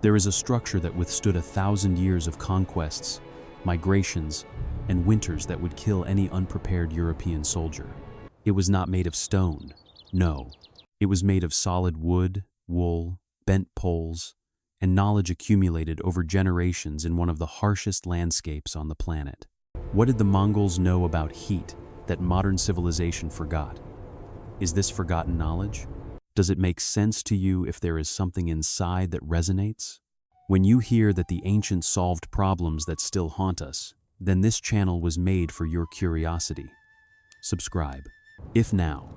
There is a structure that withstood 1,000 years of conquests, migrations, and winters that would kill any unprepared European soldier. It was not made of stone, no. It was made of solid wood, wool, bent poles, and knowledge accumulated over generations in one of the harshest landscapes on the planet. What did the Mongols know about heat that modern civilization forgot? Is this forgotten knowledge? Does it make sense to you if there is something inside that resonates? When you hear that the ancients solved problems that still haunt us, then this channel was made for your curiosity. Subscribe, if now,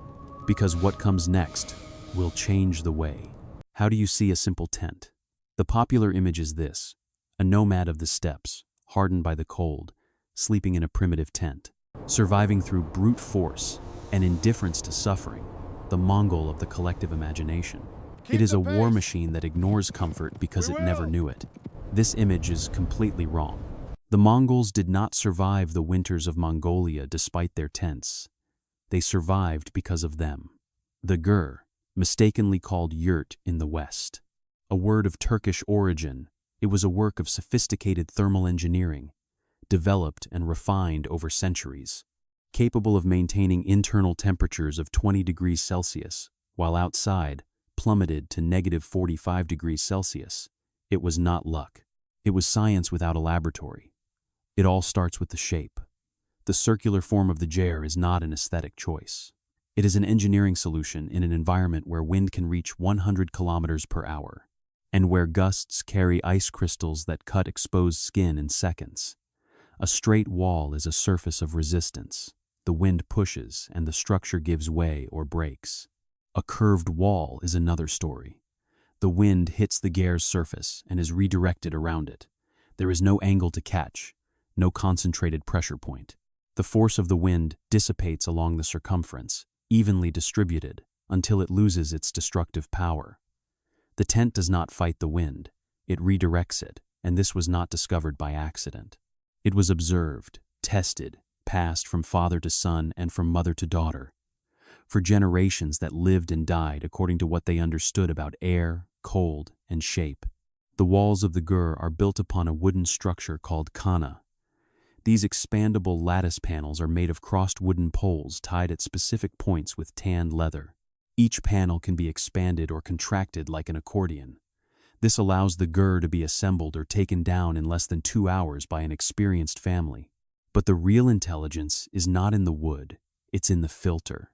because what comes next will change the way. How do you see a simple tent? The popular image is this: a nomad of the steppes, hardened by the cold, sleeping in a primitive tent, surviving through brute force and indifference to suffering, the Mongol of the collective imagination. It is a war machine that ignores comfort because it never knew it. This image is completely wrong. The Mongols did not survive the winters of Mongolia despite their tents. They survived because of them. The Ger, mistakenly called Yurt in the West, a word of Turkish origin, it was a work of sophisticated thermal engineering, developed and refined over centuries, capable of maintaining internal temperatures of 20 degrees Celsius, while outside, plummeted to -45 degrees Celsius. It was not luck. It was science without a laboratory. It all starts with the shape. The circular form of the Ger is not an aesthetic choice. It is an engineering solution in an environment where wind can reach 100 kilometers per hour, and where gusts carry ice crystals that cut exposed skin in seconds. A straight wall is a surface of resistance. The wind pushes and the structure gives way or breaks. A curved wall is another story. The wind hits the Ger's surface and is redirected around it. There is no angle to catch, no concentrated pressure point. The force of the wind dissipates along the circumference, evenly distributed, until it loses its destructive power. The tent does not fight the wind, it redirects it, and this was not discovered by accident. It was observed, tested, passed from father to son and from mother to daughter, for generations that lived and died according to what they understood about air, cold, and shape. The walls of the Ger are built upon a wooden structure called khana. These expandable lattice panels are made of crossed wooden poles tied at specific points with tanned leather. Each panel can be expanded or contracted like an accordion. This allows the Ger to be assembled or taken down in less than 2 hours by an experienced family. But the real intelligence is not in the wood, it's in the filter.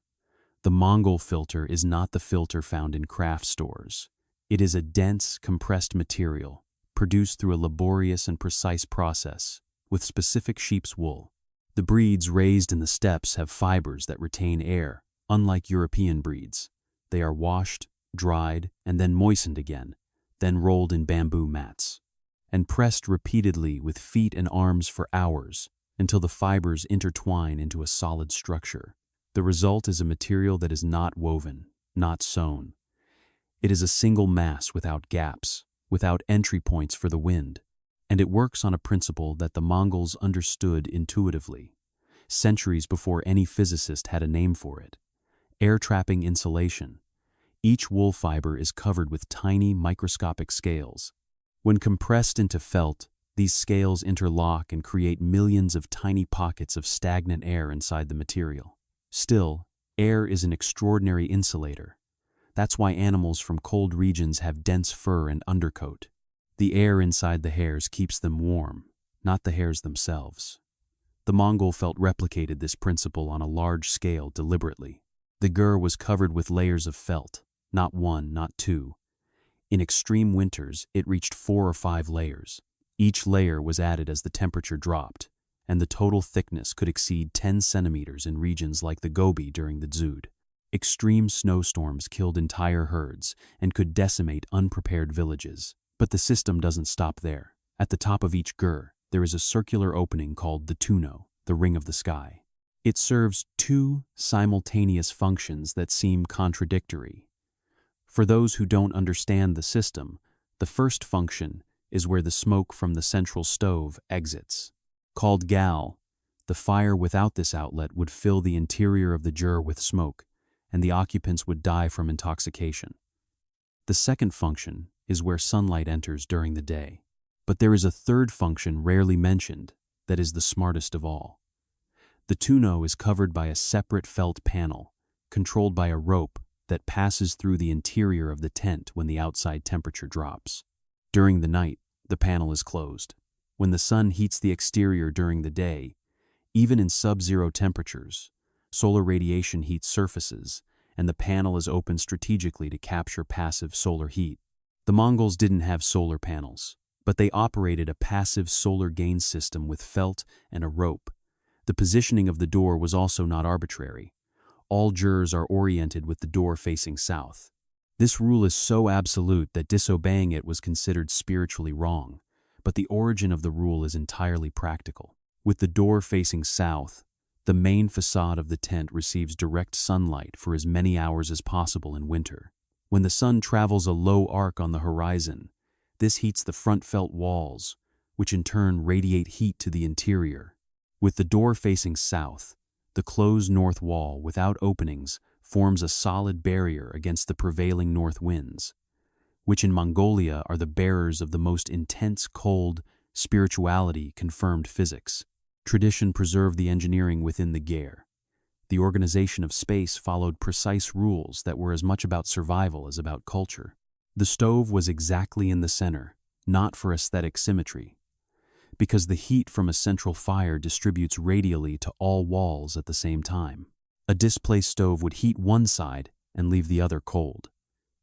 The Mongol filter is not the filter found in craft stores. It is a dense, compressed material, produced through a laborious and precise process, with specific sheep's wool. The breeds raised in the steppes have fibers that retain air, unlike European breeds. They are washed, dried, and then moistened again, then rolled in bamboo mats, and pressed repeatedly with feet and arms for hours until the fibers intertwine into a solid structure. The result is a material that is not woven, not sewn. It is a single mass without gaps, without entry points for the wind, and it works on a principle that the Mongols understood intuitively, centuries before any physicist had a name for it: air-trapping insulation. Each wool fiber is covered with tiny microscopic scales. When compressed into felt, these scales interlock and create millions of tiny pockets of stagnant air inside the material. Still, air is an extraordinary insulator. That's why animals from cold regions have dense fur and undercoat. The air inside the hairs keeps them warm, not the hairs themselves. The Mongol felt replicated this principle on a large scale deliberately. The Ger was covered with layers of felt, not one, not two. In extreme winters, it reached 4 or 5 layers. Each layer was added as the temperature dropped, and the total thickness could exceed 10 centimeters in regions like the Gobi during the Dzud. Extreme snowstorms killed entire herds and could decimate unprepared villages. But the system doesn't stop there. At the top of each Ger, there is a circular opening called the Tuno, the ring of the sky. It serves 2 simultaneous functions that seem contradictory. For those who don't understand the system, the first function is where the smoke from the central stove exits. Called gal, the fire without this outlet would fill the interior of the Ger with smoke, and the occupants would die from intoxication. The second function is where sunlight enters during the day. But there is a third function rarely mentioned that is the smartest of all. The tonneau is covered by a separate felt panel, controlled by a rope that passes through the interior of the tent when the outside temperature drops. During the night, the panel is closed. When the sun heats the exterior during the day, even in sub-zero temperatures, solar radiation heats surfaces, and the panel is opened strategically to capture passive solar heat. The Mongols didn't have solar panels, but they operated a passive solar gain system with felt and a rope. The positioning of the door was also not arbitrary. All Gers are oriented with the door facing south. This rule is so absolute that disobeying it was considered spiritually wrong, but the origin of the rule is entirely practical. With the door facing south, the main facade of the tent receives direct sunlight for as many hours as possible in winter. When the sun travels a low arc on the horizon, this heats the front felt walls, which in turn radiate heat to the interior. With the door facing south, the closed north wall without openings forms a solid barrier against the prevailing north winds, which in Mongolia are the bearers of the most intense cold, spirituality-confirmed physics. Tradition preserved the engineering within the Ger. The organization of space followed precise rules that were as much about survival as about culture. The stove was exactly in the center, not for aesthetic symmetry, because the heat from a central fire distributes radially to all walls at the same time. A displaced stove would heat one side and leave the other cold,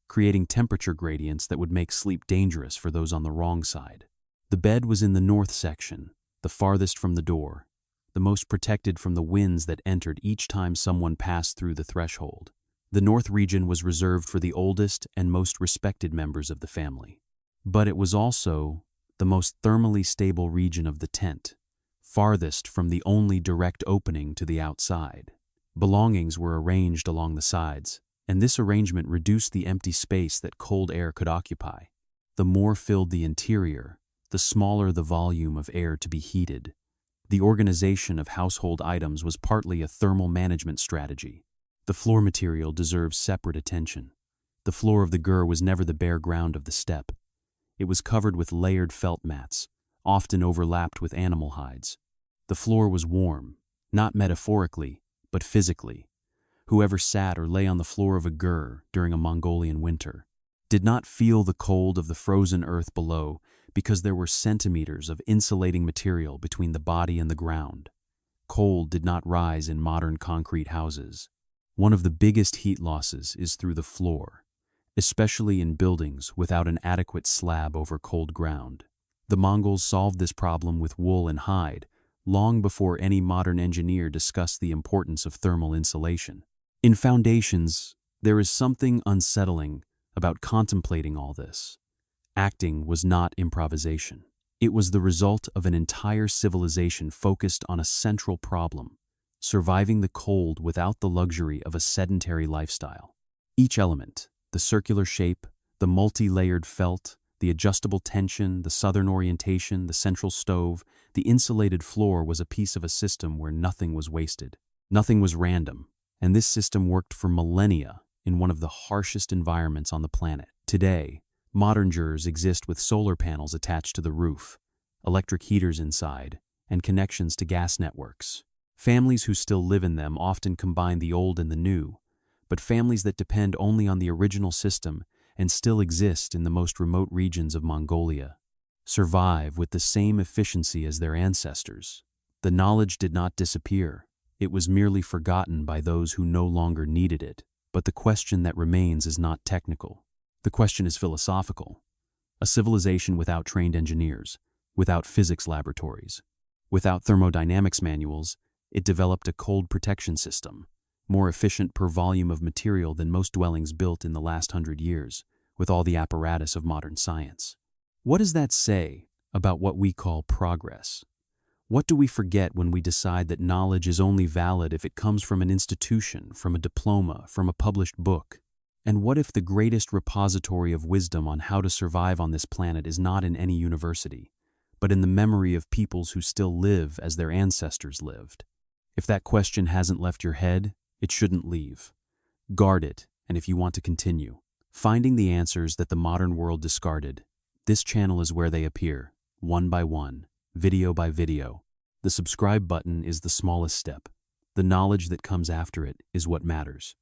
creating temperature gradients that would make sleep dangerous for those on the wrong side. The bed was in the north section, the farthest from the door, the most protected from the winds that entered each time someone passed through the threshold. The north region was reserved for the oldest and most respected members of the family. But it was also the most thermally stable region of the tent, farthest from the only direct opening to the outside. Belongings were arranged along the sides, and this arrangement reduced the empty space that cold air could occupy. The more filled the interior, the smaller the volume of air to be heated. The organization of household items was partly a thermal management strategy. The floor material deserves separate attention. The floor of the Ger was never the bare ground of the steppe. It was covered with layered felt mats, often overlapped with animal hides. The floor was warm, not metaphorically, but physically. Whoever sat or lay on the floor of a Ger during a Mongolian winter did not feel the cold of the frozen earth below because there were centimeters of insulating material between the body and the ground. Cold did not rise in modern concrete houses. One of the biggest heat losses is through the floor, especially in buildings without an adequate slab over cold ground. The Mongols solved this problem with wool and hide long before any modern engineer discussed the importance of thermal insulation. In foundations, there is something unsettling about contemplating all this. Acting was not improvisation. It was the result of an entire civilization focused on a central problem: surviving the cold without the luxury of a sedentary lifestyle. Each element, the circular shape, the multi-layered felt, the adjustable tension, the southern orientation, the central stove, the insulated floor was a piece of a system where nothing was wasted. Nothing was random, and this system worked for millennia in one of the harshest environments on the planet. Today, modern Gers exist with solar panels attached to the roof, electric heaters inside, and connections to gas networks. Families who still live in them often combine the old and the new, but families that depend only on the original system and still exist in the most remote regions of Mongolia survive with the same efficiency as their ancestors. The knowledge did not disappear. It was merely forgotten by those who no longer needed it. But the question that remains is not technical. The question is philosophical. A civilization without trained engineers, without physics laboratories, without thermodynamics manuals, it developed a cold protection system, more efficient per volume of material than most dwellings built in the last 100 years, with all the apparatus of modern science. What does that say about what we call progress? What do we forget when we decide that knowledge is only valid if it comes from an institution, from a diploma, from a published book? And what if the greatest repository of wisdom on how to survive on this planet is not in any university, but in the memory of peoples who still live as their ancestors lived? If that question hasn't left your head, it shouldn't leave. Guard it, and if you want to continue, Finding the answers that the modern world discarded. This channel is where they appear, one by one, video by video. The subscribe button is the smallest step. The knowledge that comes after it is what matters.